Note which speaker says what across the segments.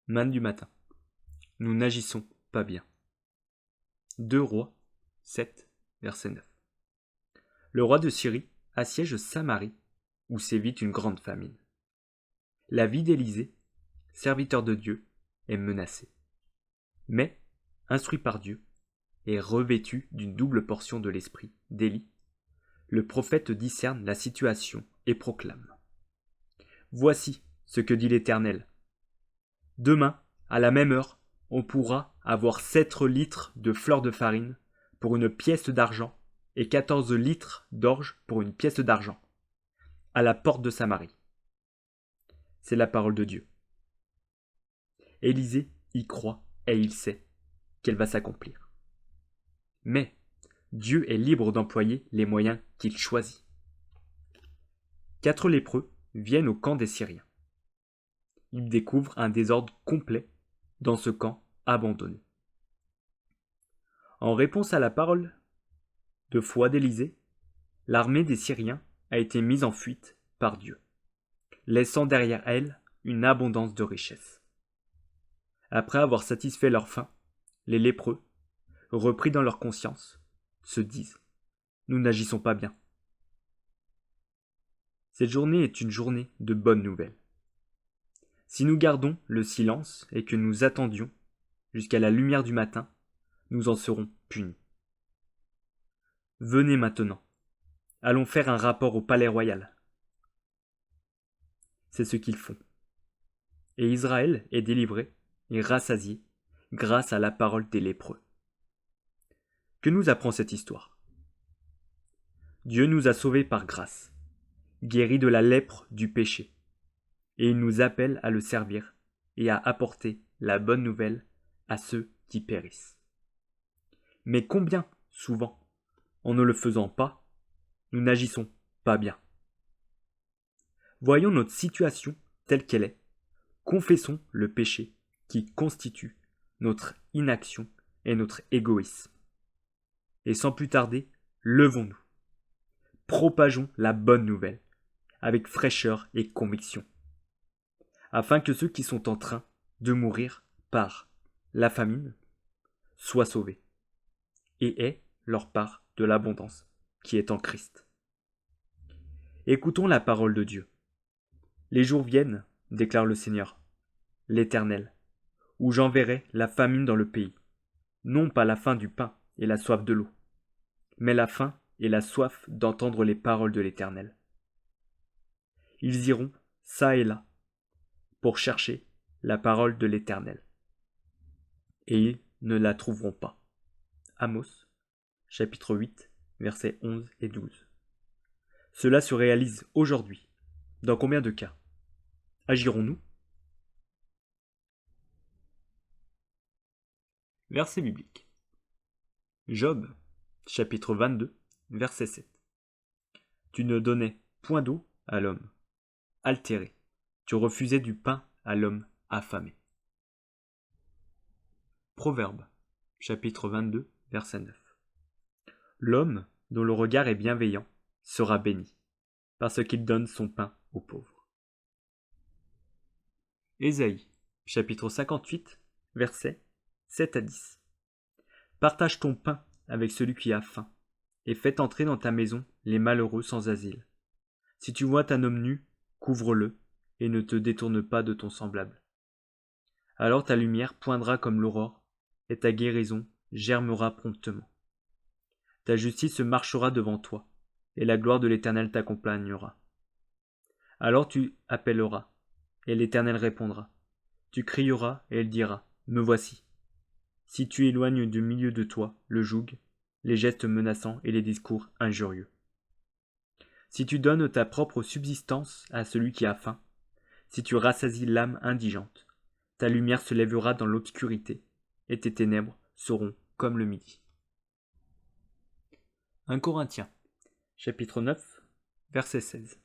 Speaker 1: Manne du matin. Nous n'agissons pas bien. 2 Rois 7, verset 9. Le roi de Syrie assiège Samarie, où sévit une grande famine. La vie d'Élisée, serviteur de Dieu, est menacée. Mais, instruit par Dieu, et revêtu d'une double portion de l'esprit d'Élie, le prophète discerne la situation et proclame. Voici ce que dit l'Éternel. Demain, à la même heure, on pourra avoir 7 litres de fleur de farine pour une pièce d'argent et 14 litres d'orge pour une pièce d'argent, à la porte de Samarie. C'est la parole de Dieu. Élisée y croit et il sait qu'elle va s'accomplir. Mais Dieu est libre d'employer les moyens qu'il choisit. 4 lépreux viennent au camp des Syriens. Ils découvrent un désordre complet dans ce camp abandonné. En réponse à la parole de foi d'Élisée, l'armée des Syriens a été mise en fuite par Dieu, laissant derrière elle une abondance de richesses. Après avoir satisfait leur faim, les lépreux, repris dans leur conscience, se disent « Nous n'agissons pas bien ». Cette journée est une journée de bonnes nouvelles. Si nous gardons le silence et que nous attendions jusqu'à la lumière du matin, nous en serons punis. Venez maintenant, allons faire un rapport au palais royal. C'est ce qu'ils font. Et Israël est délivré et rassasié grâce à la parole des lépreux. Que nous apprend cette histoire ? Dieu nous a sauvés par grâce, guéris de la lèpre du péché, et il nous appelle à le servir et à apporter la bonne nouvelle à ceux qui périssent. Mais combien, souvent, en ne le faisant pas, nous n'agissons pas bien. Voyons notre situation telle qu'elle est. Confessons le péché qui constitue notre inaction et notre égoïsme. Et sans plus tarder, levons-nous. Propageons la bonne nouvelle, avec fraîcheur et conviction, afin que ceux qui sont en train de mourir par la famine soient sauvés, et aient leur part de l'abondance qui est en Christ. Écoutons la parole de Dieu. Les jours viennent, déclare le Seigneur, l'Éternel, où j'enverrai la famine dans le pays, non pas la faim du pain et la soif de l'eau, mais la faim et la soif d'entendre les paroles de l'Éternel. Ils iront çà et là pour chercher la parole de l'Éternel, et ils ne la trouveront pas. Amos, chapitre 8, versets 11 et 12. Cela se réalise aujourd'hui. Dans combien de cas ? Agirons-nous ? Verset biblique. Job, chapitre 22, verset 7. Tu ne donnais point d'eau à l'homme altéré, tu refusais du pain à l'homme affamé. Proverbe, chapitre 22, verset 9. L'homme dont le regard est bienveillant sera béni, parce qu'il donne son pain aux pauvres. Ésaïe, chapitre 58, versets 7 à 10. Partage ton pain avec celui qui a faim, et fais entrer dans ta maison les malheureux sans asile. Si tu vois un homme nu, couvre-le, et ne te détourne pas de ton semblable. Alors ta lumière poindra comme l'aurore, et ta guérison germera promptement. Ta justice marchera devant toi, et la gloire de l'Éternel t'accompagnera. Alors tu appelleras, et l'Éternel répondra. Tu crieras, et il dira, me voici. Si tu éloignes du milieu de toi le joug, les gestes menaçants et les discours injurieux. Si tu donnes ta propre subsistance à celui qui a faim, si tu rassasies l'âme indigente, ta lumière se lèvera dans l'obscurité, et tes ténèbres seront comme le midi. 1 Corinthiens, chapitre 9, verset 16.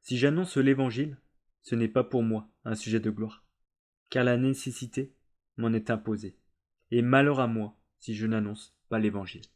Speaker 1: Si j'annonce l'Évangile, ce n'est pas pour moi un sujet de gloire, car la nécessité m'en est imposée, et malheur à moi si je n'annonce pas l'Évangile.